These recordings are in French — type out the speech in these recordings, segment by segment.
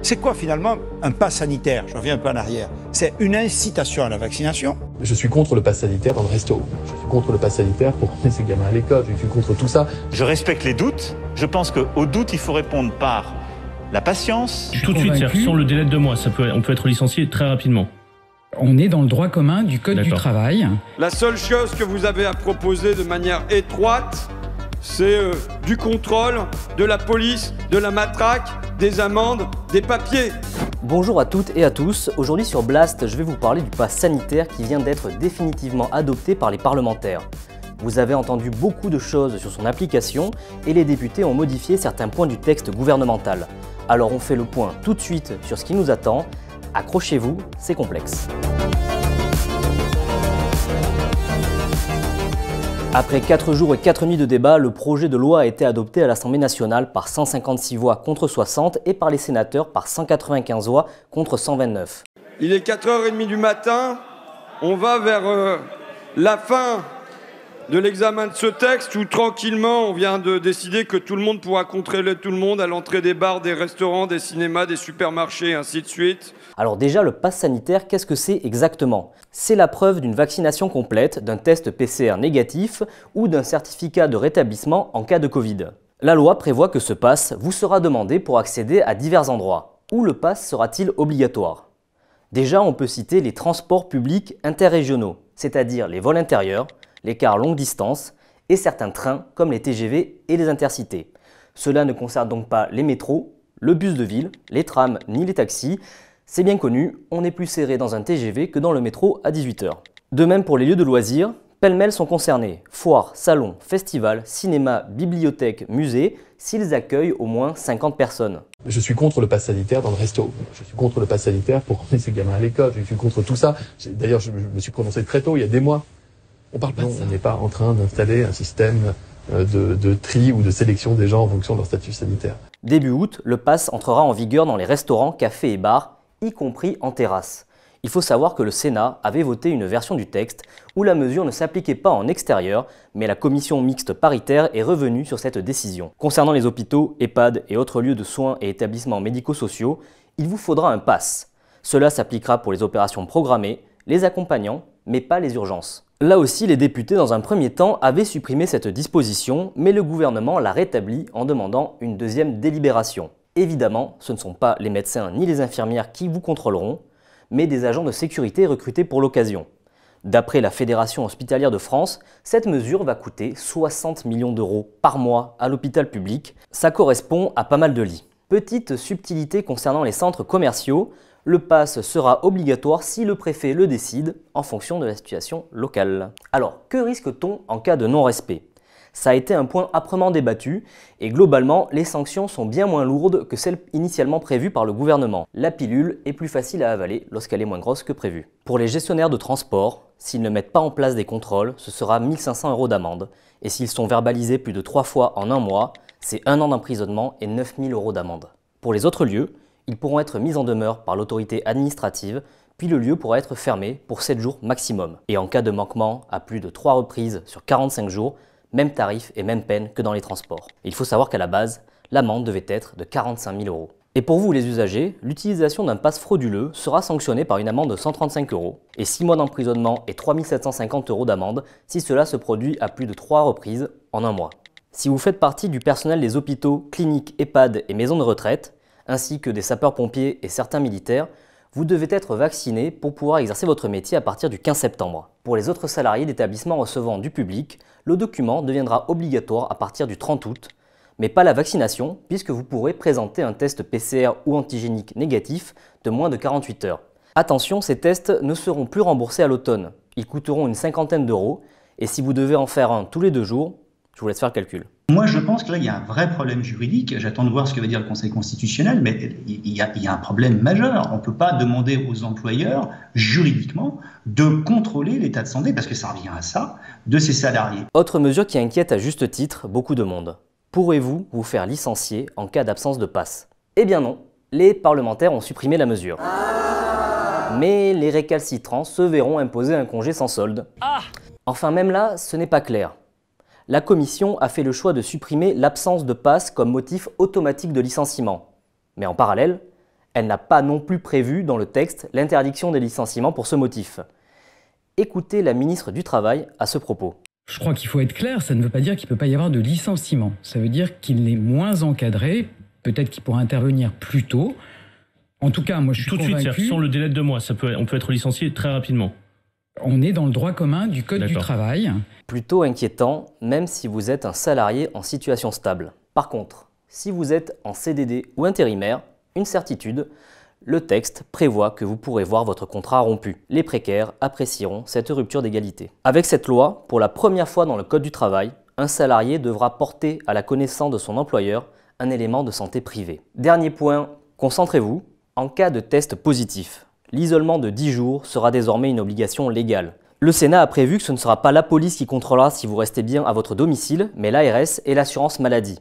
C'est quoi finalement un pass sanitaire? Je reviens un peu en arrière. C'est une incitation à la vaccination. Je suis contre le pass sanitaire dans le resto. Je suis contre le pass sanitaire pour emmener ses gamins à l'école. Je suis contre tout ça. Je respecte les doutes. Je pense qu'aux doutes, il faut répondre par la patience. Tout de suite, sans le délai de 2 mois, on peut être licencié très rapidement. On est dans le droit commun du Code du travail. La seule chose que vous avez à proposer de manière étroite, c'est du contrôle, de la police, de la matraque, des amendes, des papiers. Bonjour à toutes et à tous. Aujourd'hui sur Blast, je vais vous parler du pass sanitaire qui vient d'être définitivement adopté par les parlementaires. Vous avez entendu beaucoup de choses sur son application et les députés ont modifié certains points du texte gouvernemental. Alors on fait le point tout de suite sur ce qui nous attend. Accrochez-vous, c'est complexe. Après 4 jours et 4 nuits de débat, le projet de loi a été adopté à l'Assemblée nationale par 156 voix contre 60 et par les sénateurs par 195 voix contre 129. Il est 4h30 du matin, on va vers la fin de l'examen de ce texte où tranquillement on vient de décider que tout le monde pourra contrôler tout le monde à l'entrée des bars, des restaurants, des cinémas, des supermarchés et ainsi de suite. Alors déjà, le pass sanitaire, qu'est-ce que c'est exactement? C'est la preuve d'une vaccination complète, d'un test PCR négatif ou d'un certificat de rétablissement en cas de Covid. La loi prévoit que ce pass vous sera demandé pour accéder à divers endroits. Où le pass sera-t-il obligatoire? Déjà, on peut citer les transports publics interrégionaux, c'est-à-dire les vols intérieurs, les cars longue distance et certains trains comme les TGV et les intercités. Cela ne concerne donc pas les métros, le bus de ville, les trams ni les taxis. C'est bien connu, on est plus serré dans un TGV que dans le métro à 18 h. De même pour les lieux de loisirs, pêle-mêle sont concernés. Foires, salons, festivals, cinémas, bibliothèques, musées, s'ils accueillent au moins 50 personnes. Je suis contre le pass sanitaire dans le resto. Je suis contre le pass sanitaire pour emmener ses gamins à l'école. Je suis contre tout ça. D'ailleurs, je me suis prononcé très tôt, il y a des mois. On parle pas de ça. On n'est pas en train d'installer un système de tri ou de sélection des gens en fonction de leur statut sanitaire. Début août, le pass entrera en vigueur dans les restaurants, cafés et bars, y compris en terrasse. Il faut savoir que le Sénat avait voté une version du texte où la mesure ne s'appliquait pas en extérieur, mais la commission mixte paritaire est revenue sur cette décision. Concernant les hôpitaux, EHPAD et autres lieux de soins et établissements médico-sociaux, il vous faudra un pass. Cela s'appliquera pour les opérations programmées, les accompagnants, mais pas les urgences. Là aussi, les députés, dans un premier temps, avaient supprimé cette disposition, mais le gouvernement l'a rétablie en demandant une deuxième délibération. Évidemment, ce ne sont pas les médecins ni les infirmières qui vous contrôleront, mais des agents de sécurité recrutés pour l'occasion. D'après la Fédération hospitalière de France, cette mesure va coûter 60 millions d'euros par mois à l'hôpital public. Ça correspond à pas mal de lits. Petite subtilité concernant les centres commerciaux, le pass sera obligatoire si le préfet le décide en fonction de la situation locale. Alors, que risque-t-on en cas de non-respect? Ça a été un point âprement débattu et globalement, les sanctions sont bien moins lourdes que celles initialement prévues par le gouvernement. La pilule est plus facile à avaler lorsqu'elle est moins grosse que prévu. Pour les gestionnaires de transport, s'ils ne mettent pas en place des contrôles, ce sera 1 500 € d'amende. Et s'ils sont verbalisés plus de 3 fois en un mois, c'est 1 an d'emprisonnement et 9 000 € d'amende. Pour les autres lieux, ils pourront être mis en demeure par l'autorité administrative, puis le lieu pourra être fermé pour 7 jours maximum. Et en cas de manquement à plus de 3 reprises sur 45 jours, même tarif et même peine que dans les transports. Et il faut savoir qu'à la base, l'amende devait être de 45 000 €. Et pour vous les usagers, l'utilisation d'un pass frauduleux sera sanctionnée par une amende de 135 € et 6 mois d'emprisonnement et 3 750 € d'amende si cela se produit à plus de 3 reprises en un mois. Si vous faites partie du personnel des hôpitaux, cliniques, EHPAD et maisons de retraite, ainsi que des sapeurs-pompiers et certains militaires, vous devez être vacciné pour pouvoir exercer votre métier à partir du 15 septembre. Pour les autres salariés d'établissements recevant du public, le document deviendra obligatoire à partir du 30 août, mais pas la vaccination puisque vous pourrez présenter un test PCR ou antigénique négatif de moins de 48 heures. Attention, ces tests ne seront plus remboursés à l'automne. Ils coûteront une cinquantaine d'euros et si vous devez en faire un tous les 2 jours, je vous laisse faire le calcul. Moi, je pense que là, il y a un vrai problème juridique. J'attends de voir ce que va dire le Conseil constitutionnel, mais il y a un problème majeur. On ne peut pas demander aux employeurs, juridiquement, de contrôler l'état de santé, parce que ça revient à ça, de ses salariés. Autre mesure qui inquiète à juste titre beaucoup de monde. Pourrez-vous vous faire licencier en cas d'absence de passe? Eh bien non, les parlementaires ont supprimé la mesure. Mais les récalcitrants se verront imposer un congé sans solde. Enfin, même là, ce n'est pas clair. La commission a fait le choix de supprimer l'absence de passe comme motif automatique de licenciement. Mais en parallèle, Elle n'a pas non plus prévu dans le texte l'interdiction des licenciements pour ce motif. Écoutez la ministre du Travail à ce propos. Je crois qu'il faut être clair, ça ne veut pas dire qu'il ne peut pas y avoir de licenciement. Ça veut dire qu'il est moins encadré, peut-être qu'il pourra intervenir plus tôt. En tout cas, moi je suis convaincu... Tout de suite, sans le délai de 2 mois, on peut être licencié très rapidement. On est dans le droit commun du Code du travail. Plutôt inquiétant, même si vous êtes un salarié en situation stable. Par contre, si vous êtes en CDD ou intérimaire, une certitude, le texte prévoit que vous pourrez voir votre contrat rompu. Les précaires apprécieront cette rupture d'égalité. Avec cette loi, pour la première fois dans le Code du travail, un salarié devra porter à la connaissance de son employeur un élément de santé privée. Dernier point, concentrez-vous. En cas de test positif, l'isolement de 10 jours sera désormais une obligation légale. Le Sénat a prévu que ce ne sera pas la police qui contrôlera si vous restez bien à votre domicile, mais l'ARS et l'assurance maladie.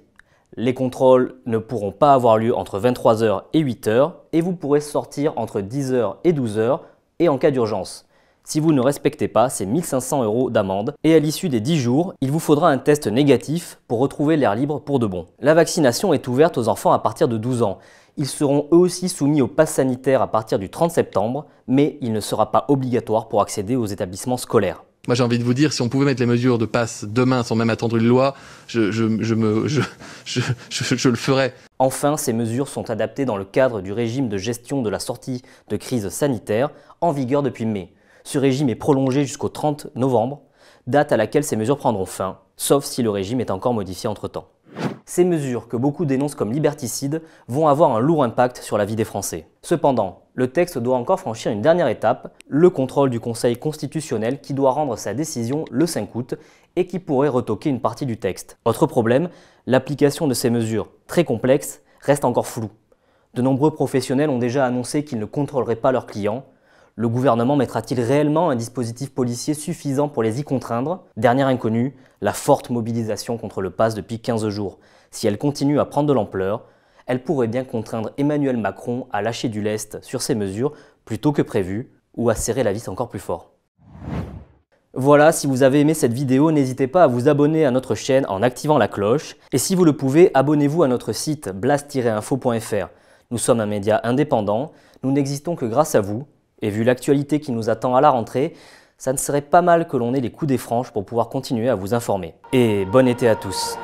Les contrôles ne pourront pas avoir lieu entre 23 h et 8 h et vous pourrez sortir entre 10 h et 12 h et en cas d'urgence. Si vous ne respectez pas, c'est 1 500 € d'amende et à l'issue des 10 jours, il vous faudra un test négatif pour retrouver l'air libre pour de bon. La vaccination est ouverte aux enfants à partir de 12 ans. Ils seront eux aussi soumis au pass sanitaire à partir du 30 septembre, mais il ne sera pas obligatoire pour accéder aux établissements scolaires. Moi j'ai envie de vous dire, si on pouvait mettre les mesures de passe demain sans même attendre une loi, je le ferais. Enfin, ces mesures sont adaptées dans le cadre du régime de gestion de la sortie de crise sanitaire en vigueur depuis mai. Ce régime est prolongé jusqu'au 30 novembre, date à laquelle ces mesures prendront fin, sauf si le régime est encore modifié entre-temps. Ces mesures, que beaucoup dénoncent comme liberticides, vont avoir un lourd impact sur la vie des Français. Cependant, le texte doit encore franchir une dernière étape, le contrôle du Conseil constitutionnel qui doit rendre sa décision le 5 août et qui pourrait retoquer une partie du texte. Autre problème, l'application de ces mesures, très complexes, reste encore floue. De nombreux professionnels ont déjà annoncé qu'ils ne contrôleraient pas leurs clients. Le gouvernement mettra-t-il réellement un dispositif policier suffisant pour les y contraindre? Dernière inconnue, la forte mobilisation contre le pass depuis 15 jours. Si elle continue à prendre de l'ampleur, elle pourrait bien contraindre Emmanuel Macron à lâcher du lest sur ces mesures plutôt que prévu ou à serrer la vis encore plus fort. Voilà, si vous avez aimé cette vidéo, n'hésitez pas à vous abonner à notre chaîne en activant la cloche. Et si vous le pouvez, abonnez-vous à notre site blast-info.fr. Nous sommes un média indépendant, nous n'existons que grâce à vous. Et vu l'actualité qui nous attend à la rentrée, ça ne serait pas mal que l'on ait les coups des franches pour pouvoir continuer à vous informer. Et bon été à tous!